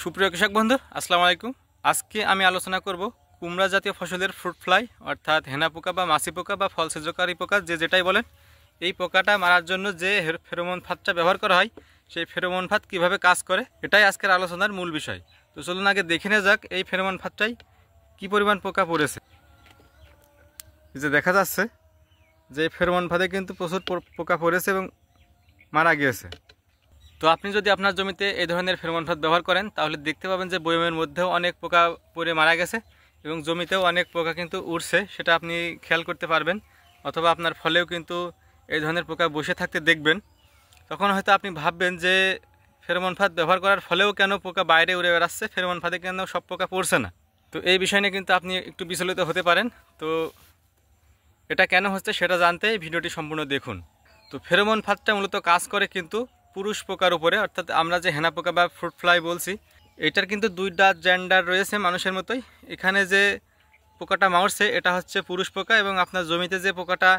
সুপ্রিয় কৃষক বন্ধু আসসালামু আলাইকুম। আজকে আমি আলোচনা করব কুমড়া জাতীয় ফসলের ফ্রুট ফ্লাই অর্থাৎ হেনা পোকা বা মাছি পোকা বা ফল ছিদ্রকারী পোকা যেটাই বলেন, এই পোকাটা মারার জন্য যে ফেরোমন ফাঁদটা ব্যবহার করা হয় সেই ফেরোমন ফাঁদ কীভাবে কাজ করে এটাই আজকের আলোচনার মূল বিষয়। তো চলুন আগে দেখে নেওয়া যাক এই ফেরোমন ফাঁদটাই কী পরিমাণ পোকা পড়েছে। এই যে দেখা যাচ্ছে যে ফেরোমন ফাঁদে কিন্তু প্রচুর পোকা পড়েছে এবং মারা গিয়েছে। তো আপনি যদি আপনার জমিতে এই ধরনের ফেরোমন ফাঁদ ব্যবহার করেন তাহলে দেখতে পাবেন যে বয়মের মধ্যেও অনেক পোকা পড়ে মারা গেছে এবং জমিতেও অনেক পোকা কিন্তু উঠছে, সেটা আপনি খেয়াল করতে পারবেন। অথবা আপনার ফলেও কিন্তু এই ধরনের পোকা বসে থাকতে দেখবেন। তখন হয়তো আপনি ভাববেন যে ফেরোমন ফাঁদ ব্যবহার করার ফলেও কেন পোকা বাইরে উড়ে বেড়াচ্ছে, ফেরোমন ফাঁদে কেন সব পোকা পড়ছে না। তো এই বিষয় নিয়ে কিন্তু আপনি একটু বিচলিত হতে পারেন। তো এটা কেন হচ্ছে সেটা জানতে ভিডিওটি সম্পূর্ণ দেখুন। তো ফেরোমন ফাঁদটা মূলত কাজ করে কিন্তু পুরুষ পোকার উপরে, অর্থাৎ আমরা যে হেনা পোকা বা ফ্রুট ফ্লাই বলছি, এটার কিন্তু দুইটা জেন্ডার রয়েছে মানুষের মতোই। এখানে যে পোকাটা মারছে এটা হচ্ছে পুরুষ পোকা এবং আপনার জমিতে যে পোকাটা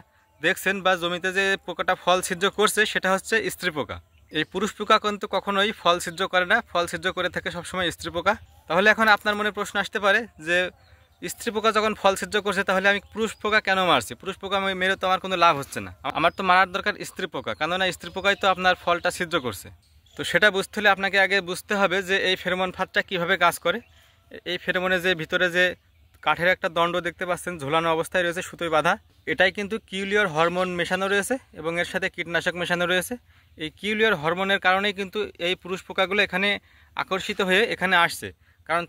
দেখছেন বা জমিতে যে পোকাটা ফল ছিদ্র করছে সেটা হচ্ছে স্ত্রী পোকা। এই পুরুষ পোকা কিন্তু কখনোই ফল ছিদ্র করে না, ফল ছিদ্র করে থাকে সবসময় স্ত্রী পোকা। তাহলে এখন আপনার মনে প্রশ্ন আসতে পারে যে স্ত্রী পোকা যখন ফল ছিদ্র করছে তাহলে আমি পুরুষ পোকা কেন মারছি? পুরুষ পোকা মেরে তো আমার কোনো লাভ হচ্ছে না, আমার তো মারার দরকার স্ত্রী পোকা, কেননা স্ত্রী পোকাই তো আপনার ফলটা ছিদ্র করছে। তো সেটা বুঝতে হলে আপনাকে আগে বুঝতে হবে যে এই ফেরোমন ফাঁদটা কীভাবে কাজ করে। এই ফেরোমনের যে ভিতরে যে কাঠের একটা দণ্ড দেখতে পাচ্ছেন ঝোলানো অবস্থায় রয়েছে সুতোয় বাঁধা, এটাই কিন্তু কিউলিয়র হরমোন মেশানো রয়েছে এবং এর সাথে কীটনাশক মেশানো রয়েছে। এই কিউলিয়র হরমোনের কারণেই কিন্তু এই পুরুষ পোকাগুলো এখানে আকর্ষিত হয়ে এখানে আসছে। কারণ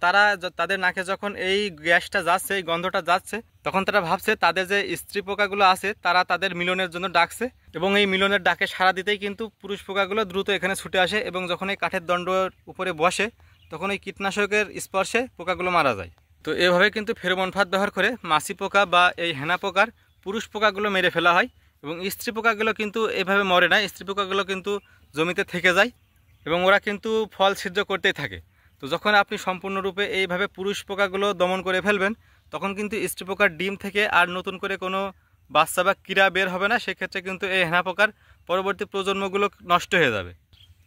তাদের নাকে যখন এই গ্যাসটা যাচ্ছে, এই গন্ধটা যাচ্ছে, তখন তারা ভাবছে তাদের যে স্ত্রী পোকাগুলো আছে তারা তাদের মিলনের জন্য ডাকছে এবং এই মিলনের ডাকে সাড়া দিতেই কিন্তু পুরুষ পোকাগুলো দ্রুত এখানে ছুটে আসে এবং যখন এই কাঠের দণ্ডের উপরে বসে তখন এই কীটনাশকের স্পর্শে পোকাগুলো মারা যায়। তো এভাবে কিন্তু ফেরোমন ফাঁদ ব্যবহার করে মাছি পোকা বা এই হেনা পোকার পুরুষ পোকাগুলো মেরে ফেলা হয় এবং স্ত্রী পোকাগুলো কিন্তু এভাবে মরে না, স্ত্রী পোকাগুলো কিন্তু জমিতে থেকে যায় এবং ওরা কিন্তু ফল ছিদ্র করতেই থাকে। তো যখন আপনি সম্পূর্ণরূপে এইভাবে পুরুষ পোকাগুলো দমন করে ফেলবেন তখন কিন্তু স্ত্রী পোকার ডিম থেকে আর নতুন করে কোনো বাচ্চা বা কীড়া বের হবে না, সেক্ষেত্রে কিন্তু এই হেনা পোকার পরবর্তী প্রজন্মগুলো নষ্ট হয়ে যাবে।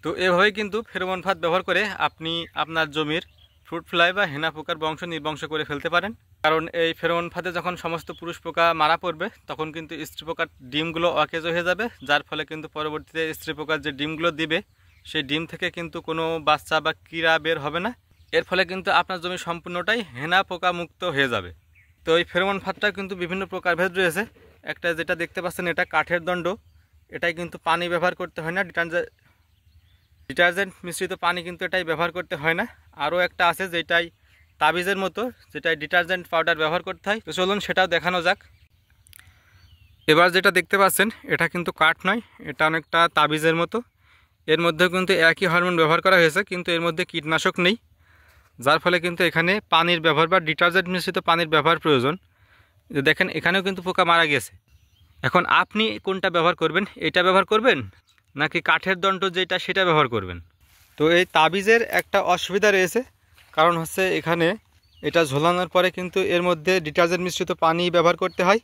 তো এভাবেই কিন্তু ফেরোমন ফাঁদ ব্যবহার করে আপনি আপনার জমির ফ্রুট ফ্লাই বা হেনা পোকার বংশ নির্বংশ করে ফেলতে পারেন। কারণ এই ফেরোমন ফাঁদে যখন সমস্ত পুরুষ পোকা মারা পড়বে তখন কিন্তু স্ত্রী পোকার ডিমগুলো অকেজো হয়ে যাবে, যার ফলে কিন্তু পরবর্তীতে স্ত্রী পোকার যে ডিমগুলো দিবে সেই ডিম থেকে কিন্তু কোনো বাচ্চা বা কীড়া বের হবে না। এর ফলে কিন্তু আপনার জমি সম্পূর্ণটাই হেনা পোকা মুক্ত হয়ে যাবে। তো এই ফেরোমন ফাঁদটা কিন্তু বিভিন্ন প্রকারভেদ রয়েছে। একটা যেটা দেখতে পাচ্ছেন এটা কাঠের দণ্ড, এটাই কিন্তু পানি ব্যবহার করতে হয় না, ডিটারজেন্ট মিশ্রিত পানি কিন্তু এটাই ব্যবহার করতে হয় না। আরও একটা আছে যেটাই তাবিজের মতো, যেটাই ডিটারজেন্ট পাউডার ব্যবহার করতে হয়। তো চলুন সেটাও দেখানো যাক। এবার যেটা দেখতে পাচ্ছেন এটা কিন্তু কাঠ নয়, এটা অনেকটা তাবিজের মতো। এর মধ্যেও কিন্তু একই হরমোন ব্যবহার করা হয়েছে কিন্তু এর মধ্যে কীটনাশক নেই, যার ফলে কিন্তু এখানে পানির ব্যবহার বা ডিটারজেন্ট মিশ্রিত পানির ব্যবহার প্রয়োজন। দেখেন এখানেও কিন্তু পোকা মারা গেছে। এখন আপনি কোনটা ব্যবহার করবেন, এটা ব্যবহার করবেন নাকি কাঠের দণ্ড যেটা সেটা ব্যবহার করবেন? তো এই তাবিজের একটা অসুবিধা রয়েছে, কারণ হচ্ছে এখানে এটা ঝোলানোর পরে কিন্তু এর মধ্যে ডিটারজেন্ট মিশ্রিত পানি ব্যবহার করতে হয়।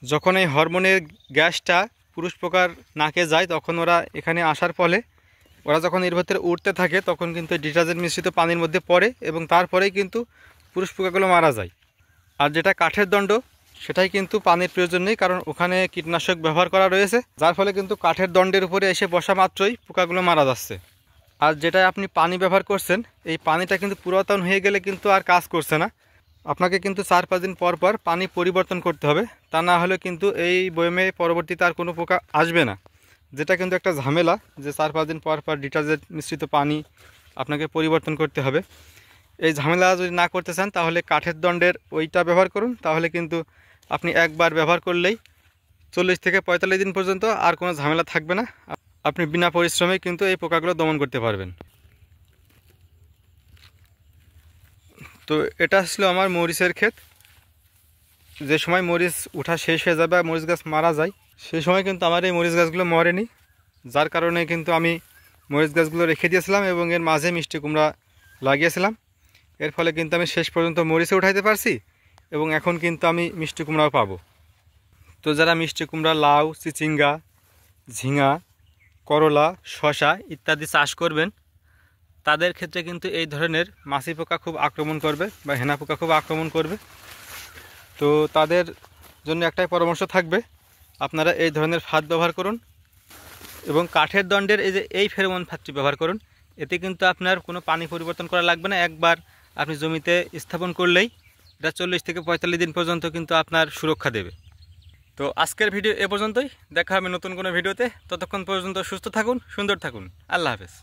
যখন এই হরমোনের গ্যাসটা পুরুষ পোকার নাকে যায় তখন ওরা এখানে আসার ফলে ওরা যখন এর ভেতরে উঠতে থাকে তখন কিন্তু ডিটারজেন্ট মিশ্রিত পানির মধ্যে পড়ে এবং তারপরেই কিন্তু পুরুষ পোকাগুলো মারা যায়। আর যেটা কাঠের দণ্ড সেটাই কিন্তু পানির প্রয়োজন নেই, কারণ ওখানে কীটনাশক ব্যবহার করা রয়েছে, যার ফলে কিন্তু কাঠের দণ্ডের উপরে এসে বসা মাত্রই পোকাগুলো মারা যাচ্ছে। আর যেটা আপনি পানি ব্যবহার করছেন এই পানিটা কিন্তু পুরাতন হয়ে গেলে কিন্তু আর কাজ করছে না, আপনাকে কিন্তু 4-5 দিন পর পর পানি পরিবর্তন করতে হবে, তা না হলে কিন্তু এই বয়মে পরবর্তীতে আর কোনো পোকা আসবে না, যেটা কিন্তু একটা ঝামেলা যে 4-5 দিন পর পর ডিটারজেন্ট মিশ্রিত পানি আপনাকে পরিবর্তন করতে হবে। এই ঝামেলা যদি না করতে চান তাহলে কাঠের দণ্ডের ওইটা ব্যবহার করুন, তাহলে কিন্তু আপনি একবার ব্যবহার করলেই 40 থেকে 45 দিন পর্যন্ত আর কোনো ঝামেলা থাকবে না, আপনি বিনা পরিশ্রমে কিন্তু এই পোকাগুলো দমন করতে পারবেন। তো এটা ছিল আমার মরিচের ক্ষেত। যে সময় মরিচ উঠা শেষ হয়ে যাবে মরিচ গাছ মারা যায় সেই সময় কিন্তু আমার এই মরিচ গাছগুলো মরেনি, যার কারণে কিন্তু আমি মরিচ গাছগুলো রেখে দিয়েছিলাম এবং এর মাঝে মিষ্টি কুমড়া লাগিয়েছিলাম। এর ফলে কিন্তু আমি শেষ পর্যন্ত মরিচে উঠাইতে পারছি এবং এখন কিন্তু আমি মিষ্টি কুমড়াও পাবো। তো যারা মিষ্টি কুমড়া, লাউ, চিচিঙ্গা, ঝিঙা, করলা, শশা ইত্যাদি চাষ করবেন তাদের ক্ষেত্রে কিন্তু এই ধরনের মাছি পোকা খুব আক্রমণ করবে বা হেনা পোকা খুব আক্রমণ করবে। তো তাদের জন্য একটাই পরামর্শ থাকবে, আপনারা এই ধরনের ফাঁদ ব্যবহার করুন এবং কাঠের দণ্ডের এই ফেরোমন ফাঁদটি ব্যবহার করুন। এতে কিন্তু আপনার কোনো পানি পরিবর্তন করা লাগবে না, একবার আপনি জমিতে স্থাপন করলেই এটা 40 থেকে 45 দিন পর্যন্ত কিন্তু আপনার সুরক্ষা দেবে। তো আজকের ভিডিও এ পর্যন্তই, দেখা হবে নতুন কোনো ভিডিওতে। ততক্ষণ পর্যন্ত সুস্থ থাকুন, সুন্দর থাকুন। আল্লাহ হাফেজ।